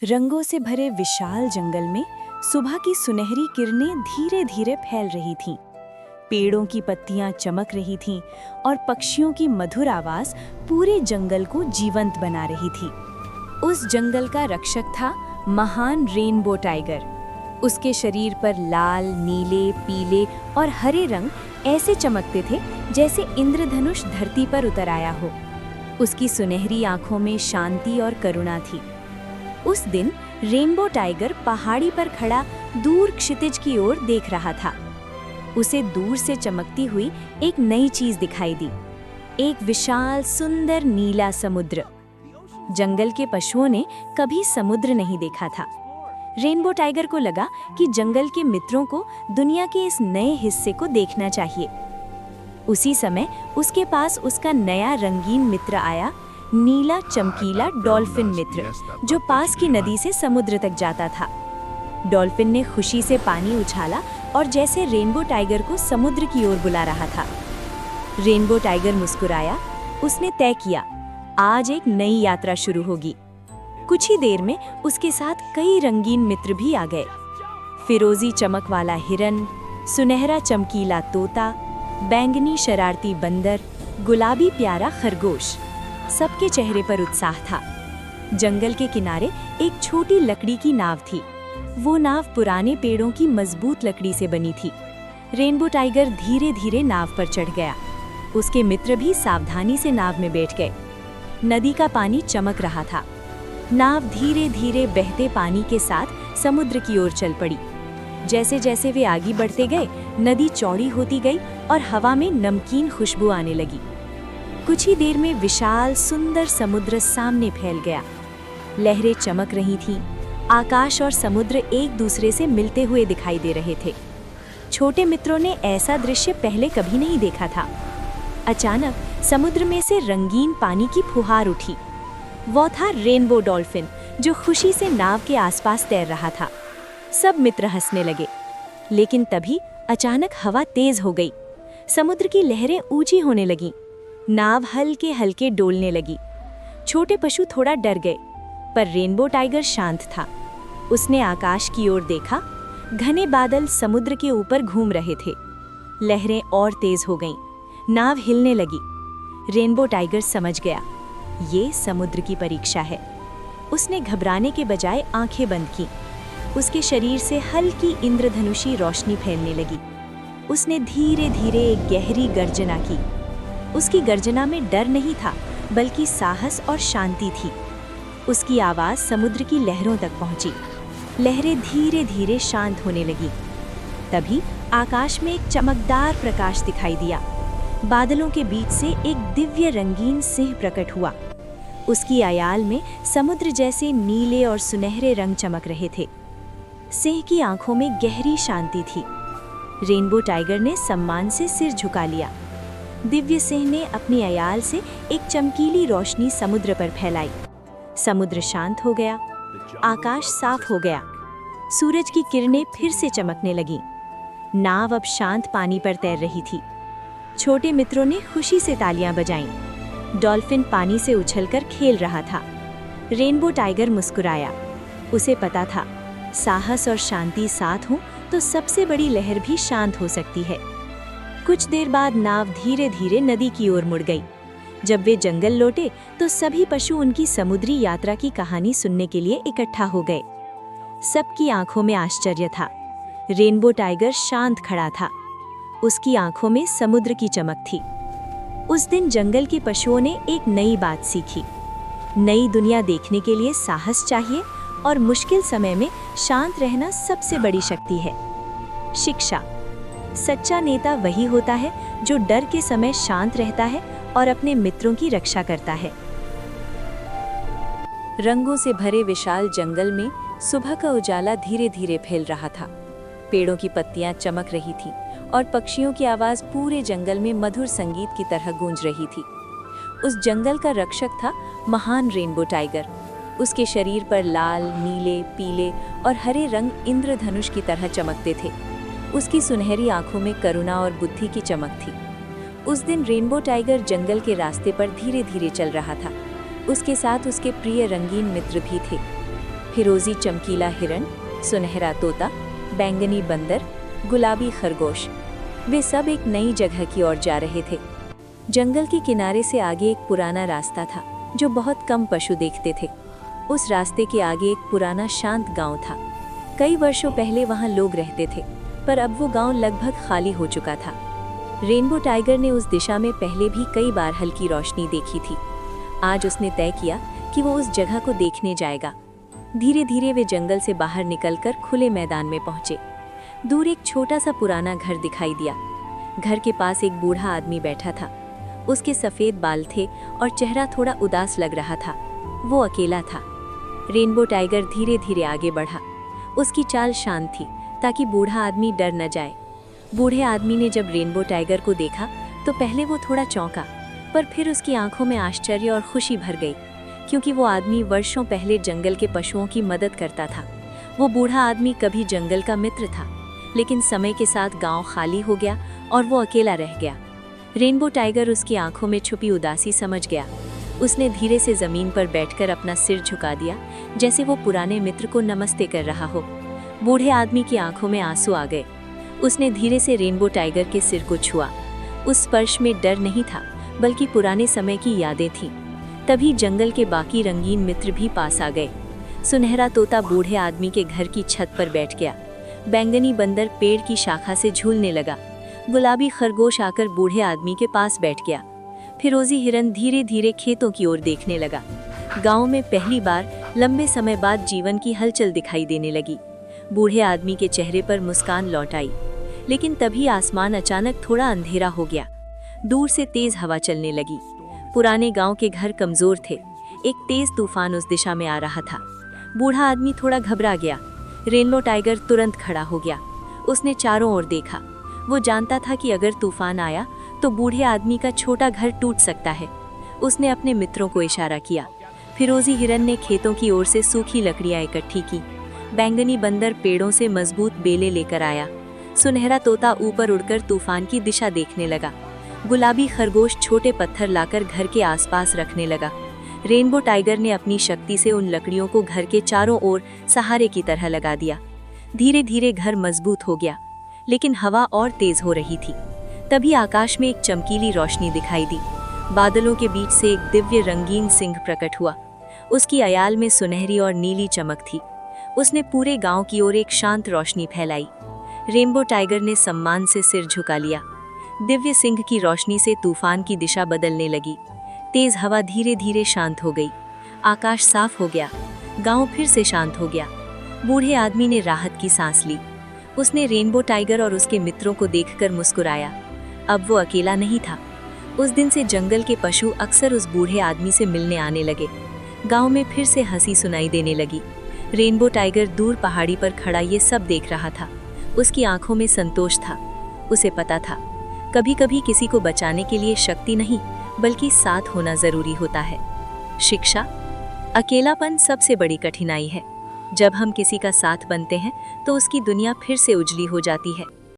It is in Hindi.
रंगों से भरे विशाल जंगल में सुबह की सुनहरी किरणें धीरे धीरे फैल रही थीं। पेड़ों की पत्तियां चमक रही थीं और पक्षियों की मधुर आवाज पूरे जंगल को जीवंत बना रही थी। उस जंगल का रक्षक था महान रेनबो टाइगर। उसके शरीर पर लाल, नीले, पीले और हरे रंग ऐसे चमकते थे जैसे इंद्रधनुष धरती पर उतर आया हो। उसकी सुनहरी आंखों में शांति और करुणा थी। उस दिन रेनबो टाइगर पहाड़ी पर खड़ा दूर क्षितिज की ओर देख रहा था। उसे दूर से चमकती हुई एक नई चीज दिखाई दी, एक विशाल सुंदर नीला समुद्र। जंगल के पशुओं ने कभी समुद्र नहीं देखा था। रेनबो टाइगर को लगा कि जंगल के मित्रों को दुनिया के इस नए हिस्से को देखना चाहिए। उसी समय उसके पास उसका नया रंगीन मित्र आया, नीला चमकीला डॉल्फिन मित्र, जो पास की नदी से समुद्र तक जाता था। डॉल्फिन ने खुशी से पानी उछाला और जैसे रेनबो टाइगर को समुद्र की ओर बुला रहा था। रेनबो टाइगर मुस्कुराया। उसने तय किया, आज एक नई यात्रा शुरू होगी। कुछ ही देर में उसके साथ कई रंगीन मित्र भी आ गए। फिरोजी चमक वाला हिरन, सुनहरा चमकीला तोता, बैंगनी शरारती बंदर, गुलाबी प्यारा खरगोश। सबके चेहरे पर उत्साह था। जंगल के किनारे एक छोटी लकड़ी की नाव थी। वो नाव पुराने पेड़ों की मजबूत लकड़ी से बनी थी। रेनबो टाइगर धीरे धीरे नाव पर चढ़ गया। उसके मित्र भी सावधानी से नाव में बैठ गए। नदी का पानी चमक रहा था। नाव धीरे धीरे बहते पानी के साथ समुद्र की ओर चल पड़ी। जैसे जैसे वे आगे बढ़ते गए, नदी चौड़ी होती गई और हवा में नमकीन खुशबू आने लगी। कुछ ही देर में विशाल सुंदर समुद्र सामने फैल गया। लहरें चमक रही थीं। आकाश और समुद्र एक दूसरे से मिलते हुए दिखाई दे रहे थे। छोटे मित्रों ने ऐसा दृश्य पहले कभी नहीं देखा था। अचानक समुद्र में से रंगीन पानी की फुहार उठी। वो था रेनबो डॉल्फिन, जो खुशी से नाव के आसपास तैर रहा था। सब मित्र हंसने लगे। लेकिन तभी अचानक हवा तेज हो गई। समुद्र की लहरें ऊंची होने लगीं। नाव हल्के हल्के डोलने लगी। छोटे पशु थोड़ा डर गए, पर रेनबो टाइगर शांत था। उसने आकाश की ओर देखा। घने बादल समुद्र के ऊपर घूम रहे थे। लहरें और तेज हो गईं। नाव हिलने लगी। रेनबो टाइगर समझ गया, ये समुद्र की परीक्षा है। उसने घबराने के बजाय आंखें बंद की। उसके शरीर से हल्की इंद्रधनुषी रोशनी फैलने लगी। उसने धीरे धीरे एक गहरी गर्जना की। उसकी गर्जना में डर नहीं था, बल्कि साहस और शांति थी। उसकी आवाज़ समुद्र की लहरों तक पहुंची। लहरें धीरे धीरे शांत होने लगी। तभी आकाश में एक चमकदार प्रकाश दिखाई दिया। बादलों के बीच से एक दिव्य रंगीन सिंह प्रकट हुआ। उसकी आयाल में समुद्र जैसे नीले और सुनहरे रंग चमक रहे थे। सिंह की आंखों में गहरी शांति थी। रेनबो टाइगर ने सम्मान से सिर झुका लिया। दिव्य सिंह ने अपनी आयाल से एक चमकीली रोशनी समुद्र पर फैलाई। समुद्र शांत हो गया। आकाश साफ हो गया। सूरज की किरणें फिर से चमकने लगीं। नाव अब शांत पानी पर तैर रही थी। छोटे मित्रों ने खुशी से तालियां बजाईं। डॉल्फिन पानी से उछलकर खेल रहा था। रेनबो टाइगर मुस्कुराया। उसे पता था, साहस और शांति साथ हों तो सबसे बड़ी लहर भी शांत हो सकती है। कुछ देर बाद नाव धीरे धीरे नदी की ओर मुड़ गई। जब वे जंगल लौटे तो सभी पशु उनकी समुद्री यात्रा की कहानी सुनने के लिए इकट्ठा हो गए। सबकी आंखों में आश्चर्य था। रेनबो टाइगर शांत खड़ा था। उसकी आंखों में समुद्र की चमक थी। उस दिन जंगल के पशुओं ने एक नई बात सीखी। नई दुनिया देखने के लिए साहस चाहिए और मुश्किल समय में शांत रहना सबसे बड़ी शक्ति है। शिक्षा: सच्चा नेता वही होता है जो डर के समय शांत रहता है और अपने मित्रों की रक्षा करता है। रंगों से भरे विशाल जंगल में सुबह का उजाला धीरे धीरे फैल रहा था। पेड़ों की पत्तियां चमक रही थीं और पक्षियों की आवाज पूरे जंगल में मधुर संगीत की तरह गूंज रही थी। उस जंगल का रक्षक था महान रेनबो टाइगर। उसके शरीर पर लाल, नीले, पीले और हरे रंग इंद्रधनुष की तरह चमकते थे। उसकी सुनहरी आंखों में करुणा और बुद्धि की चमक थी। उस दिन रेनबो टाइगर जंगल के रास्ते पर धीरे धीरे चल रहा था। उसके साथ उसके प्रिय रंगीन मित्र भी थे। फिरोजी चमकीला हिरण, सुनहरा तोता, बैंगनी बंदर, गुलाबी खरगोश, वे सब एक नई जगह की ओर जा रहे थे। जंगल के किनारे से आगे एक पुराना रास्ता था जो बहुत कम पशु देखते थे। उस रास्ते के आगे एक पुराना शांत गांव था। कई वर्षों पहले वहां लोग रहते थे, पर अब वो गांव लगभग खाली हो चुका था। रेनबो टाइगर ने उस दिशा में पहले भी कई बार हल्की रोशनी देखी थी। आज उसने तय किया कि वो उस जगह को देखने जाएगा। धीरे धीरे वे जंगल से बाहर निकलकर खुले मैदान में पहुंचे। दूर एक छोटा सा पुराना घर दिखाई दिया। घर के पास एक बूढ़ा आदमी बैठा था। उसके सफ़ेद बाल थे और चेहरा थोड़ा उदास लग रहा था। वो अकेला था। रेनबो टाइगर धीरे धीरे आगे बढ़ा। उसकी चाल शांत थी ताकि बूढ़ा आदमी डर न जाए। बूढ़े आदमी ने जब रेनबो टाइगर को देखा तो पहले वो थोड़ा चौंका, पर फिर उसकी आंखों में आश्चर्य और खुशी भर गई, क्योंकि वो आदमी वर्षों पहले जंगल के पशुओं की मदद करता था। वो बूढ़ा आदमी कभी जंगल का मित्र था, लेकिन समय के साथ गांव खाली हो गया और वो अकेला रह गया। रेनबो टाइगर उसकी आंखों में छुपी उदासी समझ गया। उसने धीरे से जमीन पर बैठकर अपना सिर झुका दिया, जैसे वो पुराने मित्र को नमस्ते कर रहा हो। बूढ़े आदमी की आंखों में आंसू आ गए। उसने धीरे से रेनबो टाइगर के सिर को छुआ। उस स्पर्श में डर नहीं था, बल्कि पुराने समय की यादें थीं। तभी जंगल के बाकी रंगीन मित्र भी पास आ गए। सुनहरा तोता बूढ़े आदमी के घर की छत पर बैठ गया। बैंगनी बंदर पेड़ की शाखा से झूलने लगा। गुलाबी खरगोश आकर बूढ़े आदमी के पास बैठ गया। फिरोजी हिरन धीरे धीरे खेतों की ओर देखने लगा। गांव में पहली बार लंबे समय बाद जीवन की हलचल दिखाई देने लगी। बूढ़े आदमी के चेहरे पर मुस्कान लौट आई। लेकिन तभी आसमान अचानक थोड़ा अंधेरा हो गया। दूर से तेज हवा चलने लगी। पुराने गांव के घर कमजोर थे। एक तेज तूफान उस दिशा में आ रहा था। बूढ़ा आदमी थोड़ा घबरा गया। रेनबो टाइगर तुरंत खड़ा हो गया। उसने चारों ओर देखा। वो जानता था कि अगर तूफान आया तो बूढ़े आदमी का छोटा घर टूट सकता है। उसने अपने मित्रों को इशारा किया। फिरोजी हिरन ने खेतों की ओर से सूखी लकड़ियां इकट्ठी की। बैंगनी बंदर पेड़ों से मजबूत बेले लेकर आया। सुनहरा तोता ऊपर उड़कर तूफान की दिशा देखने लगा। गुलाबी खरगोश छोटे पत्थर लाकर घर के आसपास रखने लगा। रेनबो टाइगर ने अपनी शक्ति से उन लकड़ियों को घर के चारों ओर सहारे की तरह लगा दिया। धीरे धीरे घर मजबूत हो गया, लेकिन हवा और तेज हो रही थी। तभी आकाश में एक चमकीली रोशनी दिखाई दी। बादलों के बीच से एक दिव्य रंगीन सिंह प्रकट हुआ। उसकी अयाल में सुनहरी और नीली चमक थी। उसने पूरे गांव की ओर एक शांत रोशनी फैलाई। रेनबो टाइगर ने सम्मान से सिर झुका लिया। दिव्य सिंह की रोशनी से तूफान की दिशा बदलने लगी। तेज हवा धीरे धीरे शांत हो गई। आकाश साफ हो गया। गांव फिर से शांत हो गया। बूढ़े आदमी ने राहत की सांस ली। उसने रेनबो टाइगर और उसके मित्रों को देखकर मुस्कुराया। अब वो अकेला नहीं था। उस दिन से जंगल के पशु अक्सर उस बूढ़े आदमी से मिलने आने लगे। गांव में फिर से हंसी सुनाई देने लगी। रेनबो टाइगर दूर पहाड़ी पर खड़ा ये सब देख रहा था। उसकी आंखों में संतोष था। उसे पता था, कभी कभी किसी को बचाने के लिए शक्ति नहीं, बल्कि साथ होना जरूरी होता है। शिक्षा: अकेलापन सबसे बड़ी कठिनाई है। जब हम किसी का साथ बनते हैं तो उसकी दुनिया फिर से उजली हो जाती है।